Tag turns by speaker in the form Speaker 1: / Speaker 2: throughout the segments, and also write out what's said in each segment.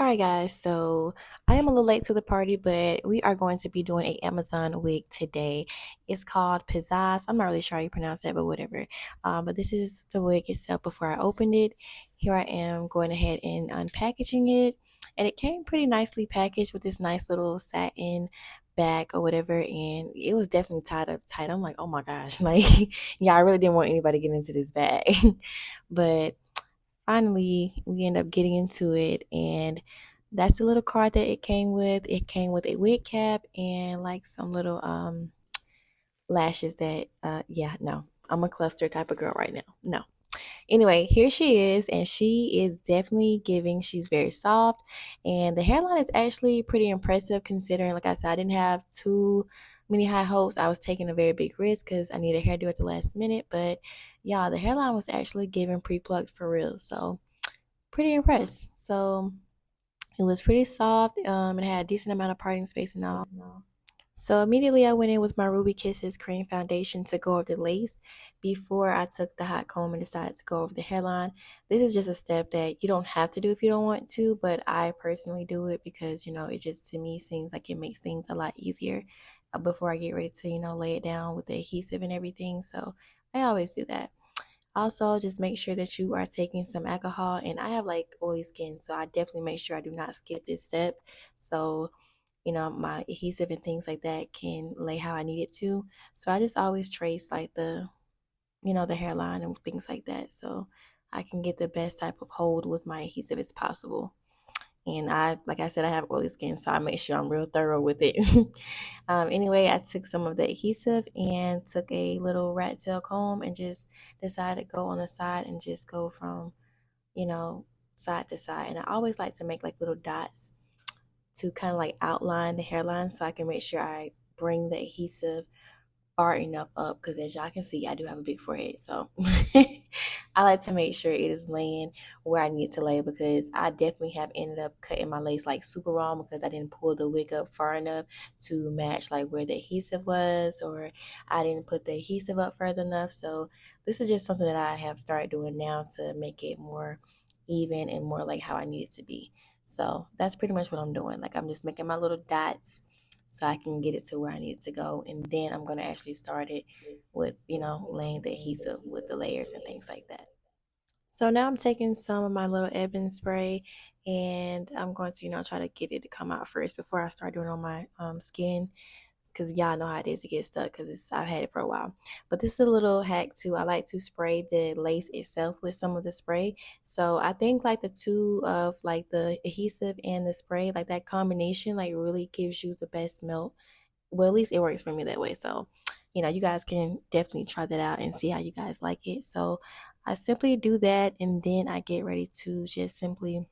Speaker 1: Alright guys, so I am a little late to the party, but we are going to be doing a Amazon wig today. It's called Pizzazz. I'm not really sure how you pronounce that, but whatever. But this is the wig itself before I opened it. Here I am going ahead and unpackaging it. And it came pretty nicely packaged with this nice little satin bag or whatever. And it was definitely tied up tight. I'm like, oh my gosh. Like, yeah, I really didn't want anybody to get into this bag. But finally we end up getting into it, and that's the little card that it came with. It came with a wig cap and like some little lashes that yeah, no, I'm a cluster type of girl right now. No, anyway, here she is, and she is definitely giving. She's very soft, and the hairline is actually pretty impressive considering, like I said, I didn't have too many high hopes. I was taking a very big risk because I needed a hairdo at the last minute, but yeah, the hairline was actually giving pre-plucked for real, so pretty impressed. So it was pretty soft. It had a decent amount of parting space and all. So immediately I went in with my Ruby Kisses cream foundation to go over the lace before I took the hot comb and decided to go over the hairline. This is just a step that you don't have to do if you don't want to, but I personally do it because, it just to me seems like it makes things a lot easier before I get ready to, lay it down with the adhesive and everything. So I always do that. Also, just make sure that you are taking some alcohol. And I have like oily skin, so I definitely make sure I do not skip this step. So, my adhesive and things like that can lay how I need it to. So I just always trace like the hairline and things like that. So I can get the best type of hold with my adhesive as possible. And like I said, I have oily skin, so I make sure I'm real thorough with it. Anyway, I took some of the adhesive and took a little rat tail comb and just decided to go on the side and just go from, you know, side to side. And I always like to make like little dots to kind of like outline the hairline so I can make sure I bring the adhesive far enough up, because as y'all can see, I do have a big forehead. So I like to make sure it is laying where I need to lay, because I definitely have ended up cutting my lace like super wrong because I didn't pull the wig up far enough to match like where the adhesive was, or I didn't put the adhesive up further enough. So this is just something that I have started doing now to make it more even and more like how I need it to be. So that's pretty much what I'm doing. Like, I'm just making my little dots so I can get it to where I need it to go. And then I'm going to actually start it with, laying the adhesive with the layers and things like that. So now I'm taking some of my little ebony spray, and I'm going to, try to get it to come out first before I start doing it on my skin, because y'all know how it is to get stuck because I've had it for a while. But this is a little hack too. I like to spray the lace itself with some of the spray. So I think like the two of like the adhesive and the spray, like that combination, like really gives you the best melt. Well, at least it works for me that way. So, you guys can definitely try that out and see how you guys like it. So I simply do that, and then I get ready to just simply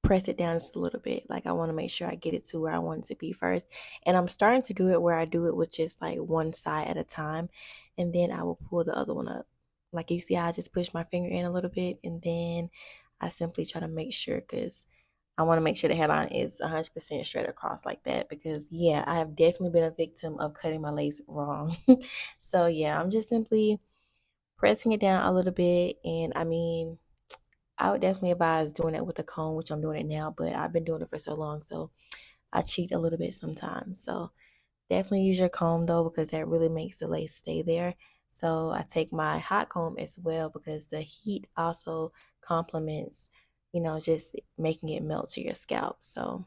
Speaker 1: press it down just a little bit. Like, I want to make sure I get it to where I want it to be first. And I'm starting to do it where I do it with just like one side at a time, and then I will pull the other one up. Like, you see how I just push my finger in a little bit, and then I simply try to make sure, because I want to make sure the hairline is 100% straight across like that, because yeah, I have definitely been a victim of cutting my lace wrong. So yeah, I'm just simply pressing it down a little bit. And I mean, I would definitely advise doing it with a comb, which I'm doing it now, but I've been doing it for so long, so I cheat a little bit sometimes. So definitely use your comb though, because that really makes the lace stay there. So I take my hot comb as well, because the heat also complements, just making it melt to your scalp. So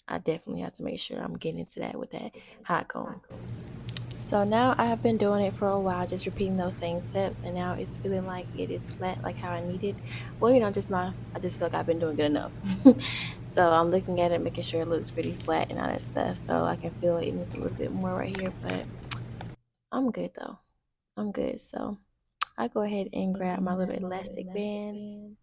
Speaker 1: I definitely have to make sure I'm getting into that with that hot comb. So now I have been doing it for a while, just repeating those same steps, and now it's feeling like it is flat, like how I need it. Well, I just feel like I've been doing good enough. So I'm looking at it, making sure it looks pretty flat and all that stuff. So I can feel it needs a little bit more right here, but I'm good though. I'm good. So I go ahead and grab my little elastic band.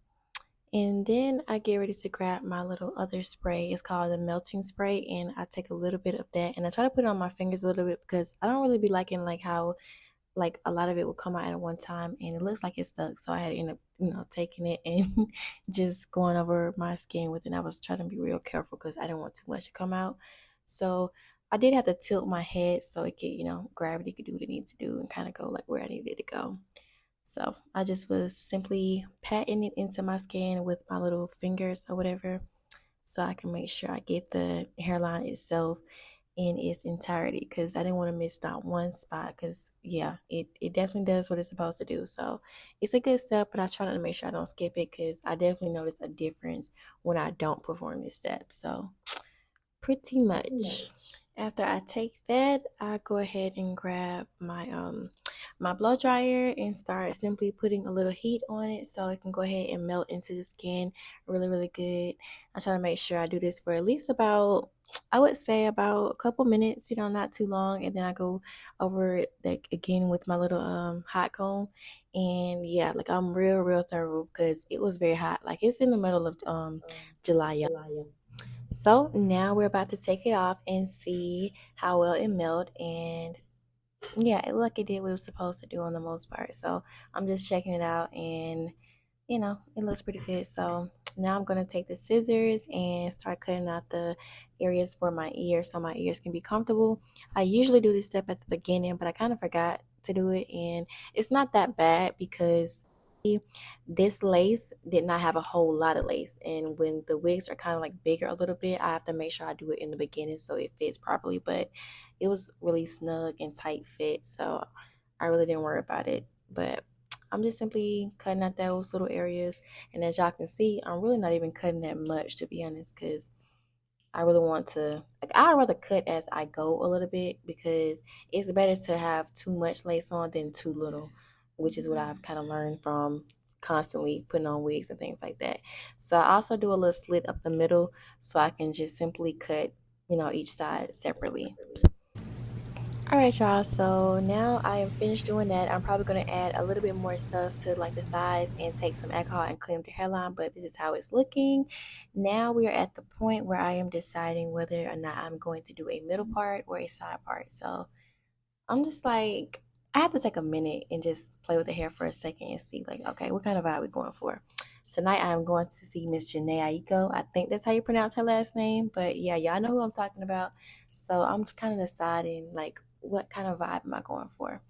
Speaker 1: And then I get ready to grab my little other spray. It's called the melting spray. And I take a little bit of that, and I try to put it on my fingers a little bit, because I don't really be liking like how like a lot of it will come out at one time and it looks like it's stuck. So I had to end up, taking it and just going over my skin with it. And I was trying to be real careful because I didn't want too much to come out. So I did have to tilt my head so it could, gravity could do what it needs to do and kind of go like where I needed it to go. So I just was simply patting it into my skin with my little fingers or whatever. so I can make sure I get the hairline itself in its entirety, because I didn't want to miss that one spot, because yeah, it definitely does what it's supposed to do. So it's a good step, but I try not to make sure I don't skip it, because I definitely notice a difference when I don't perform this step. So pretty much after I take that, I go ahead and grab my blow dryer and start simply putting a little heat on it so it can go ahead and melt into the skin really good. I try to make sure I do this for at least about, I would say, about a couple minutes, not too long, and then I go over it like again with my little hot comb. And yeah, like I'm real thorough, because it was very hot. Like it's in the middle of July. So now we're about to take it off and see how well it melted. And yeah, it looked like it did what it was supposed to do on the most part. So I'm just checking it out, and it looks pretty good. So now I'm going to take the scissors and start cutting out the areas for my ears so my ears can be comfortable. I usually do this step at the beginning, but I kind of forgot to do it. And it's not that bad, because this lace did not have a whole lot of lace. And when the wigs are kind of like bigger a little bit, I have to make sure I do it in the beginning so it fits properly. But it was really snug and tight fit, so I really didn't worry about it. But I'm just simply cutting out those little areas. And as y'all can see, I'm really not even cutting that much, to be honest, because I really want to, like, I'd rather cut as I go a little bit, because it's better to have too much lace on than too little, which is what I've kind of learned from constantly putting on wigs and things like that. So I also do a little slit up the middle so I can just simply cut, each side separately. All right, y'all. So now I am finished doing that. I'm probably going to add a little bit more stuff to like the sides and take some alcohol and clean up the hairline, but this is how it's looking. Now we are at the point where I am deciding whether or not I'm going to do a middle part or a side part. So I'm just like, I have to take a minute and just play with the hair for a second and see, like, okay, what kind of vibe we're going for. Tonight I am going to see Miss Janae Aiko. I think that's how you pronounce her last name, but yeah, y'all know who I'm talking about. So I'm kind of deciding, like, what kind of vibe am I going for.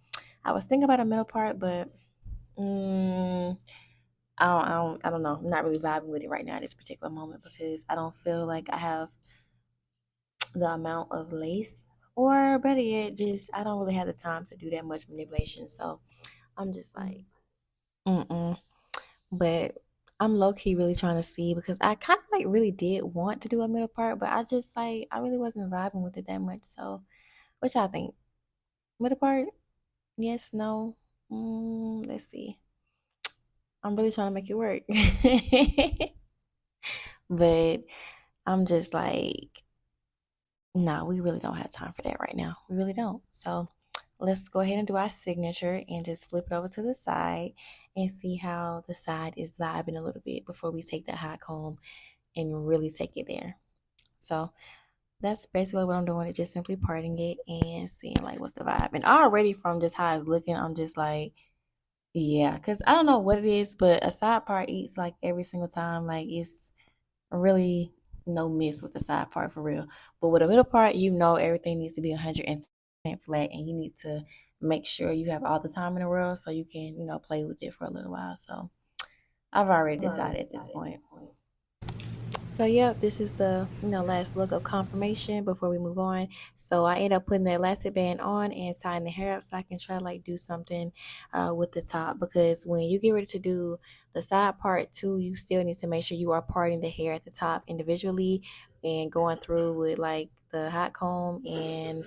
Speaker 1: I was thinking about a middle part, but I don't know. I'm not really vibing with it right now at this particular moment, because I don't feel like I have the amount of lace, or better yet, just I don't really have the time to do that much manipulation. So I'm just like, mm-mm. But I'm low key really trying to see, because I kind of like really did want to do a middle part, but I just like, I really wasn't vibing with it that much. So what y'all think? Middle part? Yes, no? Let's see. I'm really trying to make it work. But I'm just like, no, we really don't have time for that right now. We really don't. So let's go ahead and do our signature and just flip it over to the side and see how the side is vibing a little bit before we take the hot comb and really take it there. So that's basically what I'm doing. It's just simply parting it and seeing like what's the vibe. And already from just how it's looking, I'm just like, yeah, because I don't know what it is, but a side part eats like every single time. Like it's really no miss with the side part for real. But with a middle part, everything needs to be 100% flat, and you need to make sure you have all the time in the world so you can, play with it for a little while. So I've already decided at this point. So yeah, this is the last look of confirmation before we move on. So I end up putting the elastic band on and tying the hair up so I can try to like do something with the top, because when you get ready to do the side part too, you still need to make sure you are parting the hair at the top individually and going through with like the hot comb and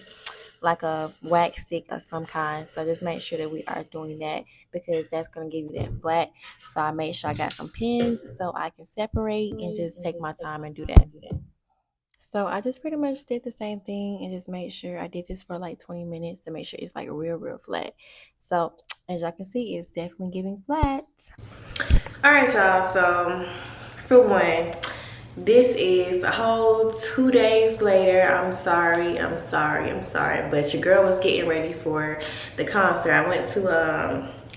Speaker 1: like a wax stick of some kind. So just make sure that we are doing that, because that's going to give you that flat. So I made sure I got some pins so I can separate and just take my time and do that. So I just pretty much did the same thing and just made sure I did this for like 20 minutes to make sure it's like real flat. So as y'all can see, it's definitely giving flat. All right, y'all. So for one, this is a whole 2 days later. I'm sorry, but your girl was getting ready for the concert. I went to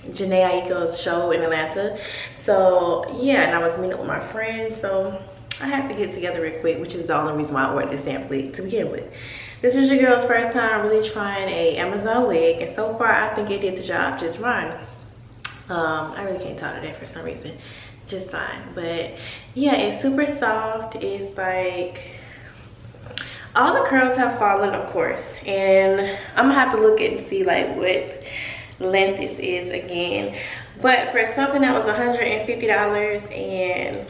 Speaker 1: Janae Aiko's show in Atlanta. So yeah, and I was meeting up with my friends. So I had to get together real quick, which is the only reason why I ordered this damn wig to begin with. This was your girl's first time really trying a Amazon wig, and so far I think it did the job just fine. I really can't talk today for some reason. just fine. But yeah, it's super soft. It's like all the curls have fallen, of course, and I'm gonna have to look at and see like what length this is again. But for something that was $150 and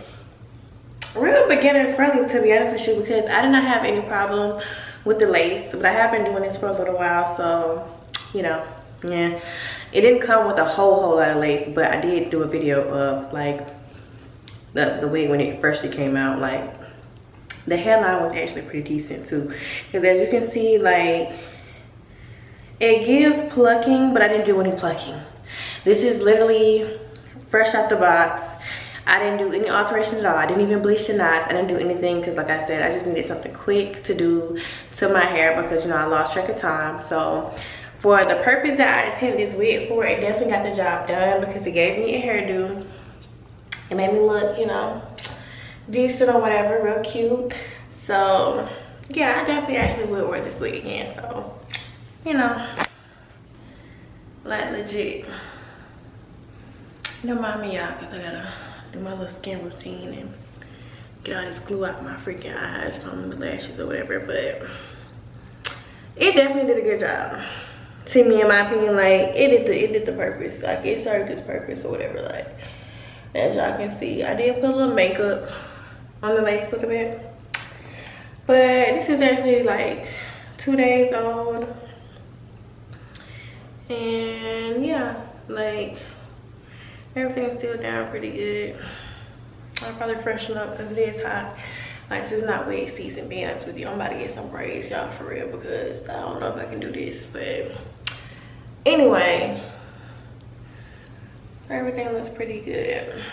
Speaker 1: real beginner friendly, to be honest with you, because I did not have any problem with the lace, but I have been doing this for a little while, so you know, yeah, it didn't come with a whole lot of lace, but I did do a video of like the wig when it first came out. Like the hairline was actually pretty decent too, because as you can see, like it gives plucking, but I didn't do any plucking. This is literally fresh out the box. I didn't do any alterations at all. I didn't even bleach the knots. I didn't do anything because, like I said, I just needed something quick to do to my hair because, you know, I lost track of time. So for the purpose that I intended this wig for, it definitely got the job done because it gave me a hairdo. It made me look, you know, decent or whatever, real cute. So yeah, I definitely actually would wear this wig again. So, you know, like legit. Don't mind me out because I gotta do my little skin routine and get all this glue out my freaking eyes from the lashes or whatever. But it definitely did a good job. To me, in my opinion, like it did the purpose. Like it served its purpose or whatever. Like as y'all can see, I did put a little makeup on the lace a little bit. But this is actually like 2 days old. And yeah, like everything's still down pretty good. I'll probably freshen up because it is hot. Like this is not wig season, being honest with you. I'm about to get some braids, y'all, for real, because I don't know if I can do this. But anyway, everything looks pretty good.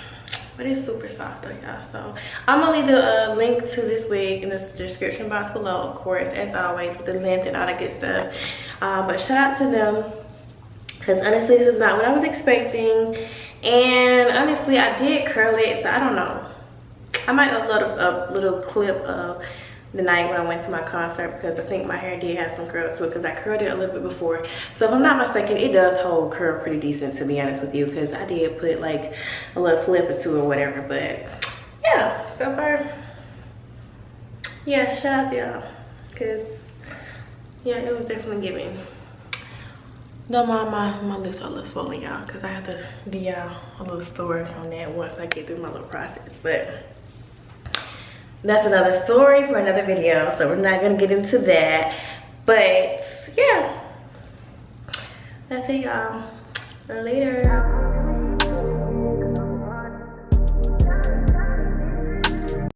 Speaker 1: But it's super soft though, y'all. So I'm gonna leave the link to this wig in the description box below, of course, as always, with the length and all that good stuff. But shout out to them, because honestly, this is not what I was expecting. And honestly, I did curl it, so I don't know. I might upload a little clip of the night when I went to my concert, because I think my hair did have some curl to it, because I curled it a little bit before. So if I'm not mistaken, it does hold curl pretty decent, to be honest with you, because I did put like a little flip or two or whatever. But yeah, so far, yeah, shout out to y'all, because yeah, it was definitely giving. No, my lips are a little swollen, y'all, because I have to do y'all a little story on that once I get through my little process. But that's another story for another video, so we're not gonna get into that. But yeah, that's it, y'all. Later.